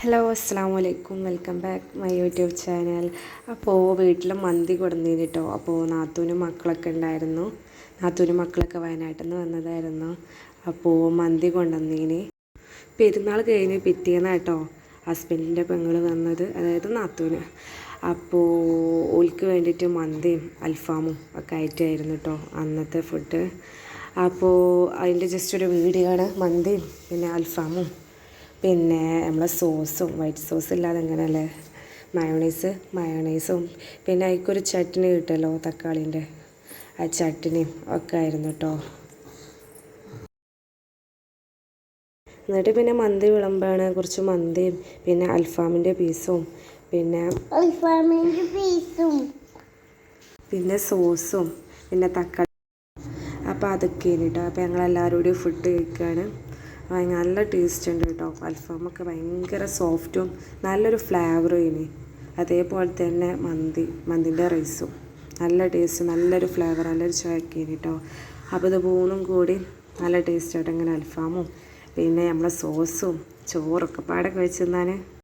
Hello അസ്സാം വലൈക്കും welcome back my YouTube channel. അപ്പോൾ വീട്ടിൽ മന്തി കൊടുന്നീന് കേട്ടോ. അപ്പോൾ നാത്തൂനും മക്കളൊക്കെ ഉണ്ടായിരുന്നു. നാത്തൂനും മക്കളൊക്കെ വയനാട്ടിൽ നിന്ന് വന്നതായിരുന്നു. അപ്പോൾ മന്തി കൊണ്ടുവന്നീന്. പെരുന്നാൾ കഴിഞ്ഞ് പിറ്റേന്ന് കേട്ടോ ഹസ്ബൻഡിൻ്റെ പെങ്ങൾ വന്നത്, അതായത് നാത്തൂന്. അപ്പോൾ ഓൽക്ക് വേണ്ടിയിട്ട് മന്തിയും അൽഫാമും ഒക്കെ ആയിട്ടായിരുന്നു കേട്ടോ അന്നത്തെ ഫുഡ്. അപ്പോൾ അതിൻ്റെ ജസ്റ്റ് ഒരു വീഡിയോ ആണ്. മന്തിയും പിന്നെ അൽഫാമും പിന്നെ നമ്മളെ സോസും വൈറ്റ് സോസ് ഇല്ലാതെ എങ്ങനെയല്ലേ മയോണൈസും പിന്നെ അതിക്കൊരു ചട്നി കിട്ടുമല്ലോ തക്കാളീൻ്റെ, ആ ചട്നിയും ഒക്കെ ആയിരുന്നു കേട്ടോ. എന്നിട്ട് പിന്നെ മന്തി വിളമ്പാണ്. കുറച്ച് മന്തിയും പിന്നെ അൽഫാമിൻ്റെ പീസും പിന്നെ സോസും പിന്നെ തക്കാളി. അപ്പോൾ അതൊക്കെയാണ് കേട്ടോ. അപ്പോൾ ഞങ്ങളെല്ലാവരും കൂടി ഫുഡ് കഴിക്കുകയാണ്. നല്ല ടേസ്റ്റ് ഉണ്ട് കേട്ടോ. അൽഫാമൊക്കെ ഭയങ്കര സോഫ്റ്റും നല്ലൊരു ഫ്ലേവറും ഇനി. അതേപോലെ തന്നെ മന്തിൻ്റെ റൈസും നല്ല ടേസ്റ്റ്, നല്ലൊരു ഫ്ലേവർ, നല്ലൊരു ചുവക്കേനി കേട്ടോ. അപ്പോൾ ഇത് മൂന്നും കൂടി നല്ല ടേസ്റ്റ് ആയിട്ട് ഇങ്ങനെ അൽഫാമും പിന്നെ നമ്മളെ സോസും ചോറൊക്കെ പാടൊക്കെ വെച്ച് തിന്നാൻ